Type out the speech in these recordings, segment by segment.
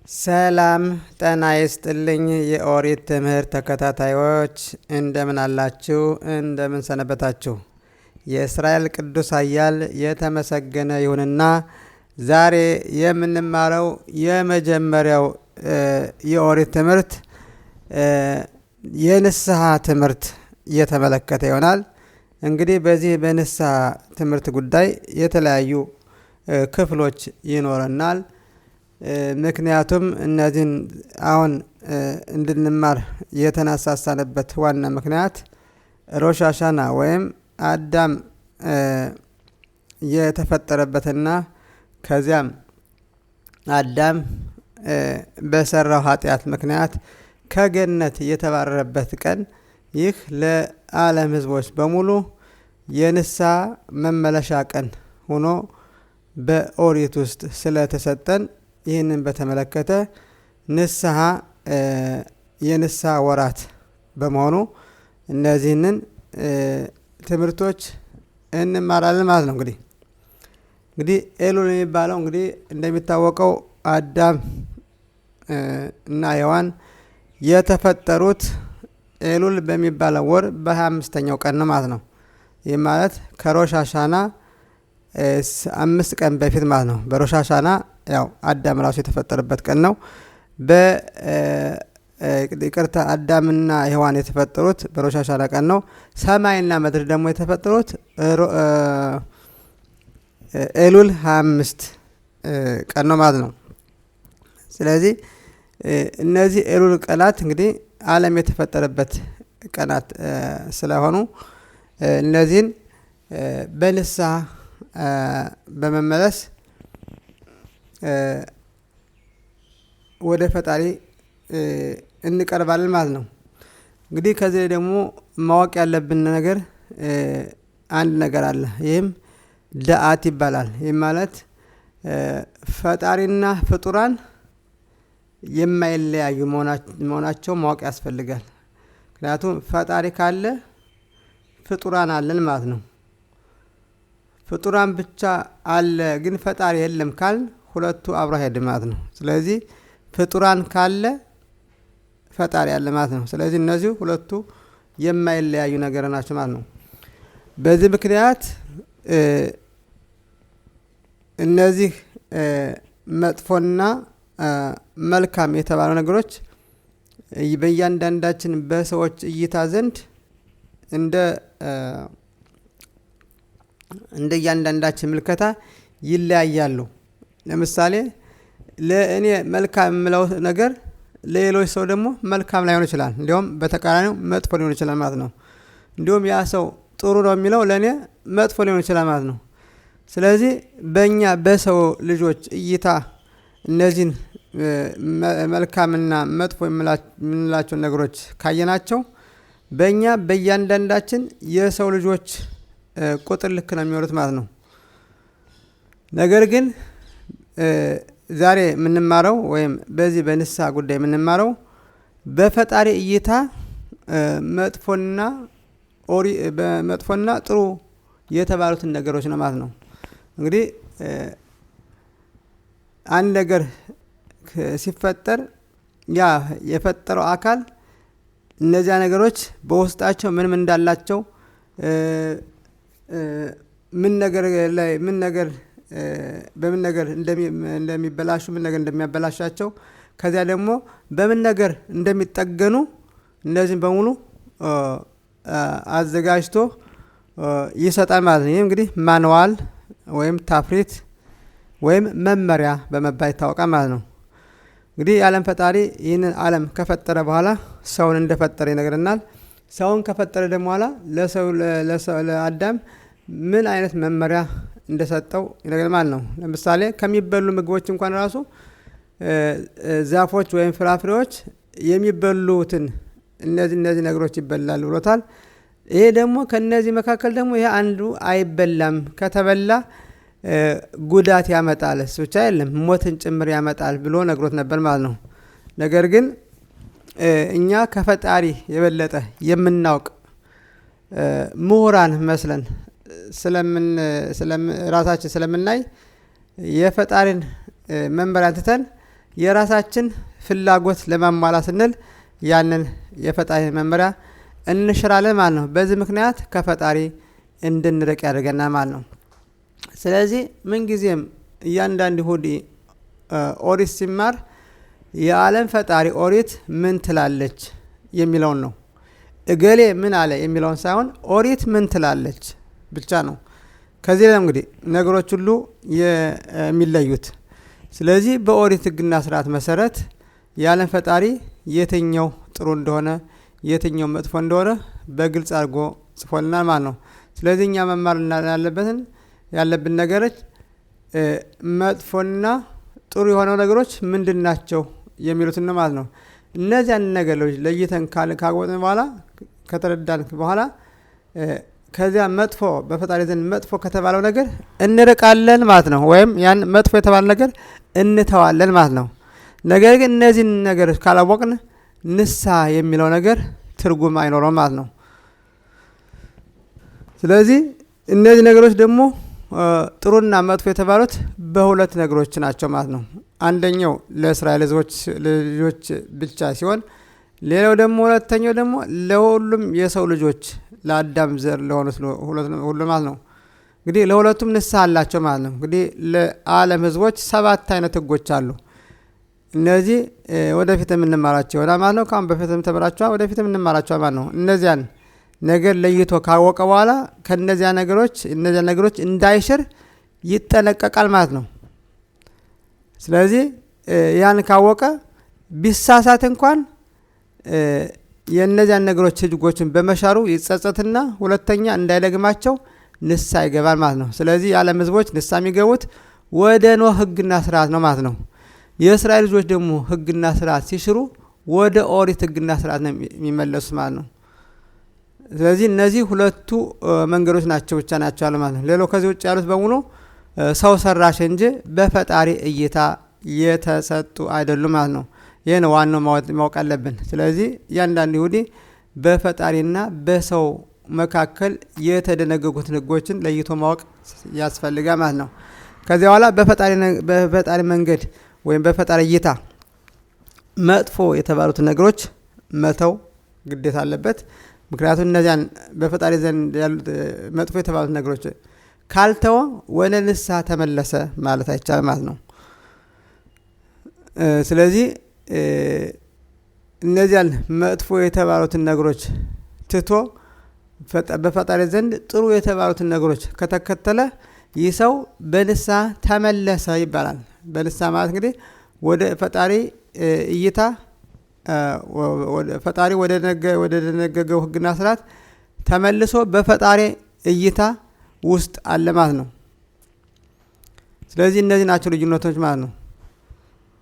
ሰላም ጤና ይስጥልኝ። የኦሪት ትምህርት ተከታታዮች እንደምን አላችሁ? እንደምን ሰነበታችሁ? የእስራኤል ቅዱስ ኃያል የተመሰገነ ይሁንና ዛሬ የምንማረው የመጀመሪያው የኦሪት ትምህርት የንስሐ ትምህርት እየተመለከተ ይሆናል። እንግዲህ በዚህ በንስሐ ትምህርት ጉዳይ የተለያዩ ክፍሎች ይኖረናል። ምክንያቱም እነዚህን አሁን እንድንማር የተነሳሳንበት ዋና ምክንያት ሮሽ ሃሻና ወይም አዳም የተፈጠረበትና ከዚያም አዳም በሰራው ኃጢአት ምክንያት ከገነት የተባረረበት ቀን ይህ ለዓለም ሕዝቦች በሙሉ የንስሐ መመለሻ ቀን ሆኖ በኦሪት ውስጥ ስለተሰጠን ይህንን በተመለከተ ንስሐ የንስሐ ወራት በመሆኑ እነዚህንን ትምህርቶች እንማራለን ማለት ነው። እንግዲህ ኤሉል የሚባለው እንግዲህ እንደሚታወቀው አዳም እና ሔዋን የተፈጠሩት ኤሉል በሚባለው ወር በ25ኛው ቀን ነው ማለት ነው። ይህ ማለት ከሮሽ ሃሻና 5 ቀን በፊት ማለት ነው። በሮሽ ሃሻና ያው አዳም ራሱ የተፈጠረበት ቀን ነው። ይቅርታ አዳምና ሔዋን የተፈጠሩት በሮሽ ሃሻና ቀን ነው። ሰማይና ምድር ደግሞ የተፈጠሩት ኤሉል 25 ቀን ነው ማለት ነው። ስለዚህ እነዚህ ኤሉል ቀናት እንግዲህ ዓለም የተፈጠረበት ቀናት ስለሆኑ እነዚህን በንስሐ በመመለስ ወደ ፈጣሪ እንቀርባለን ማለት ነው። እንግዲህ ከዚህ ደግሞ ማወቅ ያለብን ነገር አንድ ነገር አለ። ይህም ደአት ይባላል። ይህም ማለት ፈጣሪና ፍጡራን የማይለያዩ መሆናቸው ማወቅ ያስፈልጋል። ምክንያቱም ፈጣሪ ካለ ፍጡራን አለን ማለት ነው። ፍጡራን ብቻ አለ ግን ፈጣሪ የለም ካል ሁለቱ አብሮ አይሄድም ማለት ነው። ስለዚህ ፍጡራን ካለ ፈጣሪ አለ ማለት ነው። ስለዚህ እነዚህ ሁለቱ የማይለያዩ ነገር ናቸው ማለት ነው። በዚህ ምክንያት እነዚህ መጥፎና መልካም የተባሉ ነገሮች በእያንዳንዳችን በሰዎች እይታ ዘንድ እንደ እያንዳንዳችን ምልከታ ይለያያሉ። ለምሳሌ ለእኔ መልካም የምለው ነገር ለሌሎች ሰው ደግሞ መልካም ላይሆን ይችላል። እንዲሁም በተቃራኒው መጥፎ ሊሆን ይችላል ማለት ነው። እንዲሁም ያ ሰው ጥሩ ነው የሚለው ለእኔ መጥፎ ሊሆን ይችላል ማለት ነው። ስለዚህ በእኛ በሰው ልጆች እይታ እነዚህን መልካምና መጥፎ የምንላቸውን ነገሮች ካየናቸው በእኛ በእያንዳንዳችን የሰው ልጆች ቁጥር ልክ ነው የሚሆኑት ማለት ነው። ነገር ግን ዛሬ የምንማረው ወይም በዚህ በንስሐ ጉዳይ የምንማረው በፈጣሪ እይታ መጥፎና ጥሩ የተባሉትን ነገሮች ነው ማለት ነው። እንግዲህ አንድ ነገር ሲፈጠር ያ የፈጠረው አካል እነዚያ ነገሮች በውስጣቸው ምን እንዳላቸው በምን ነገር እንደሚበላሹ ምን ነገር እንደሚያበላሻቸው ከዚያ ደግሞ በምን ነገር እንደሚጠገኑ እነዚህን በሙሉ አዘጋጅቶ ይሰጣል ማለት ነው። ይህ እንግዲህ ማንዋል ወይም ታፍሪት ወይም መመሪያ በመባል ይታወቃል ማለት ነው። እንግዲህ የዓለም ፈጣሪ ይህንን ዓለም ከፈጠረ በኋላ ሰውን እንደፈጠረ ይነግረናል። ሰውን ከፈጠረ ደግሞ በኋላ ለአዳም ምን አይነት መመሪያ እንደሰጠው ይነግረናል ማለት ነው። ለምሳሌ ከሚበሉ ምግቦች እንኳን ራሱ ዛፎች ወይም ፍራፍሬዎች የሚበሉትን እነዚህ ነገሮች ይበላሉ ብሎታል። ይሄ ደግሞ ከነዚህ መካከል ደግሞ ይሄ አንዱ አይበላም፣ ከተበላ ጉዳት ያመጣል፣ እሱ ብቻ አይደለም ሞትን ጭምር ያመጣል ብሎ ነግሮት ነበር ማለት ነው። ነገር ግን እኛ ከፈጣሪ የበለጠ የምናውቅ ምሁራን መስለን ራሳችን ስለምናይ የፈጣሪን መመሪያ ትተን የራሳችን ፍላጎት ለማሟላት ስንል ያንን የፈጣሪ መመሪያ እንሽራለን ማለት ነው። በዚህ ምክንያት ከፈጣሪ እንድንርቅ ያደርገናል ማለት ነው። ስለዚህ ምን ጊዜም እያንዳንዱ ይሁዲ ኦሪት ሲማር የዓለም ፈጣሪ ኦሪት ምን ትላለች የሚለውን ነው። እገሌ ምን አለ የሚለውን ሳይሆን ኦሪት ምን ትላለች ብቻ ነው። ከዚህ ላይ እንግዲህ ነገሮች ሁሉ የሚለዩት። ስለዚህ በኦሪት ሕግና ስርዓት መሰረት የዓለም ፈጣሪ የትኛው ጥሩ እንደሆነ የትኛው መጥፎ እንደሆነ በግልጽ አድርጎ ጽፎልናል ማለት ነው። ስለዚህ እኛ መማር ያለብን ነገሮች መጥፎና ጥሩ የሆነው ነገሮች ምንድናቸው የሚሉትን ነው ማለት ነው። እነዚያን ነገሮች ለይተን ካወቅን በኋላ ከተረዳን በኋላ ከዚያ መጥፎ በፈጣሪ ዘንድ መጥፎ ከተባለው ነገር እንርቃለን ማለት ነው። ወይም ያን መጥፎ የተባለ ነገር እንተዋለን ማለት ነው። ነገር ግን እነዚህን ነገሮች ካላወቅን ንስሐ የሚለው ነገር ትርጉም አይኖረውም ማለት ነው። ስለዚህ እነዚህ ነገሮች ደግሞ ጥሩና መጥፎ የተባሉት በሁለት ነገሮች ናቸው ማለት ነው። አንደኛው ለእስራኤል ልጆች ብቻ ሲሆን ሌላው ደግሞ ሁለተኛው ደግሞ ለሁሉም የሰው ልጆች ለአዳም ዘር ለሆኑት ሁሉ ማለት ነው። እንግዲህ ለሁለቱም ንስሐ አላቸው ማለት ነው። እንግዲህ ለዓለም ህዝቦች 7 አይነት ህጎች አሉ። እነዚህ ወደፊት የምንማራቸው ይሆናል ማለት ነው። ካሁን በፊትም ተምራችኋል፣ ወደፊት የምንማራቸው ማለት ነው። እነዚያን ነገር ለይቶ ካወቀ በኋላ ከነዚያ ነገሮች እንዳይሽር ይጠነቀቃል ማለት ነው። ስለዚህ ያን ካወቀ ቢሳሳት እንኳን የነዚያን ነገሮች ህጎችን በመሻሩ ይጸጸትና ሁለተኛ እንዳይደግማቸው ንስሐ ይገባል ማለት ነው። ስለዚህ የዓለም ህዝቦች ንስሐ የሚገቡት ወደ ኖህ ህግና ስርዓት ነው ማለት ነው። የእስራኤል ልጆች ደግሞ ህግና ስርዓት ሲሽሩ ወደ ኦሪት ህግና ስርዓት ነው የሚመለሱት ማለት ነው። ስለዚህ እነዚህ ሁለቱ መንገዶች ብቻ ናቸው ማለት ነው። ሌላው ከዚህ ውጭ ያሉት በሙሉ ሰው ሰራሽ እንጂ በፈጣሪ እይታ የተሰጡ አይደሉም ማለት ነው። ይሄን ዋናው ማወቅ አለብን። ስለዚህ እያንዳንዱ ይሁዲ በፈጣሪና በሰው መካከል የተደነገጉትን ህጎችን ለይቶ ማወቅ ያስፈልጋል ማለት ነው። ከዚያ በኋላ በፈጣሪ መንገድ ወይም በፈጣሪ እይታ መጥፎ የተባሉትን ነገሮች መተው ግዴታ አለበት። ምክንያቱም እነዚያን በፈጣሪ ዘንድ ያሉት መጥፎ የተባሉት ነገሮች ካልተወ ወደ ንስሐ ተመለሰ ማለት አይቻልም ማለት ነው። ስለዚህ እነዚያን መጥፎ የተባሉትን ነገሮች ትቶ በፈጣሪ ዘንድ ጥሩ የተባሉትን ነገሮች ከተከተለ ይህ ሰው በንስሐ ተመለሰ ይባላል። በንስሐ ማለት እንግዲህ ወደ ፈጣሪ እይታ ፈጣሪ ወደ ደነገገው ህግና ስርዓት ተመልሶ በፈጣሪ እይታ ውስጥ አለ ማለት ነው። ስለዚህ እነዚህ ናቸው ልዩነቶች ማለት ነው።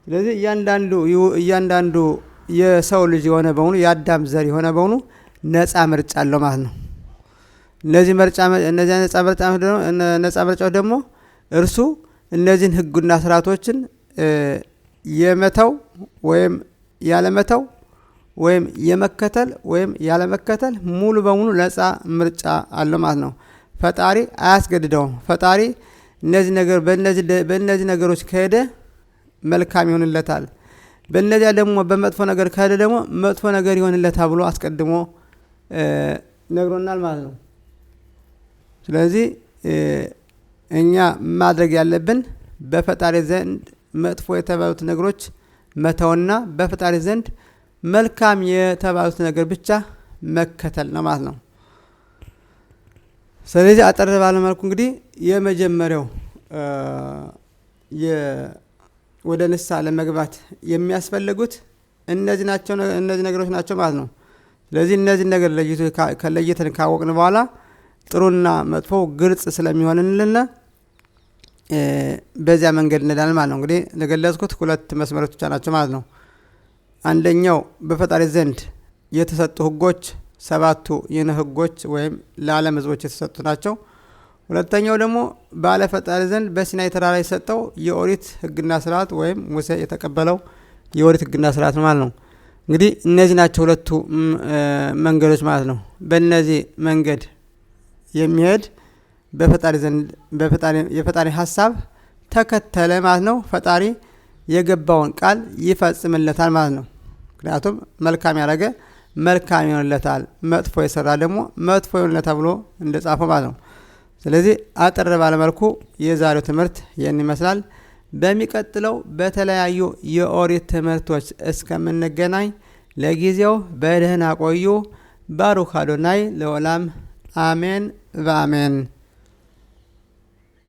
ስለዚህ እያንዳንዱ የሰው ልጅ የሆነ በሙሉ የአዳም ዘር የሆነ በሙሉ ነፃ ምርጫ አለው ማለት ነው። እነዚህ ነፃ ምርጫዎች ደግሞ እርሱ እነዚህን ህግና ስርዓቶችን የመተው ወይም ያለመተው ወይም የመከተል ወይም ያለመከተል ሙሉ በሙሉ ነፃ ምርጫ አለው ማለት ነው። ፈጣሪ አያስገድደውም። ፈጣሪ በእነዚህ ነገሮች ከሄደ መልካም ይሆንለታል፣ በእነዚያ ደግሞ በመጥፎ ነገር ከሄደ ደግሞ መጥፎ ነገር ይሆንለታል ብሎ አስቀድሞ ነግሮናል ማለት ነው። ስለዚህ እኛ ማድረግ ያለብን በፈጣሪ ዘንድ መጥፎ የተባሉት ነገሮች መተውና በፈጣሪ ዘንድ መልካም የተባሉት ነገር ብቻ መከተል ነው ማለት ነው። ስለዚህ አጠር ባለ መልኩ እንግዲህ የመጀመሪያው ወደ ንስሐ ለመግባት የሚያስፈልጉት እነዚህ ነገሮች ናቸው ማለት ነው። ስለዚህ እነዚህ ነገር ለይተን ካወቅን በኋላ ጥሩና መጥፎ ግልጽ ስለሚሆንልን በዚያ መንገድ እንሄዳለን ማለት ነው። እንግዲህ ለገለጽኩት 2 መስመሮች ብቻ ናቸው ማለት ነው። አንደኛው በፈጣሪ ዘንድ የተሰጡ ህጎች 7ቱ የኖህ ህጎች ወይም ለዓለም ህዝቦች የተሰጡ ናቸው። ሁለተኛው ደግሞ ባለ ፈጣሪ ዘንድ በሲናይ ተራራ የሰጠው የኦሪት ህግና ስርዓት ወይም ሙሴ የተቀበለው የኦሪት ህግና ስርዓት ማለት ነው። እንግዲህ እነዚህ ናቸው 2ቱ መንገዶች ማለት ነው። በእነዚህ መንገድ የሚሄድ በፈጣሪ ዘንድ የፈጣሪ ሐሳብ ተከተለ ማለት ነው። ፈጣሪ የገባውን ቃል ይፈጽምለታል ማለት ነው። ምክንያቱም መልካም ያደረገ መልካም ይሆንለታል፣ መጥፎ የሰራ ደግሞ መጥፎ ይሆንለታል ብሎ እንደጻፈው ማለት ነው። ስለዚህ አጠር ባለመልኩ የዛሬው ትምህርት ይህን ይመስላል። በሚቀጥለው በተለያዩ የኦሪት ትምህርቶች እስከምንገናኝ ለጊዜው በደህና ቆዩ። ባሩክ አዶናይ ለዓለም አሜን በአሜን።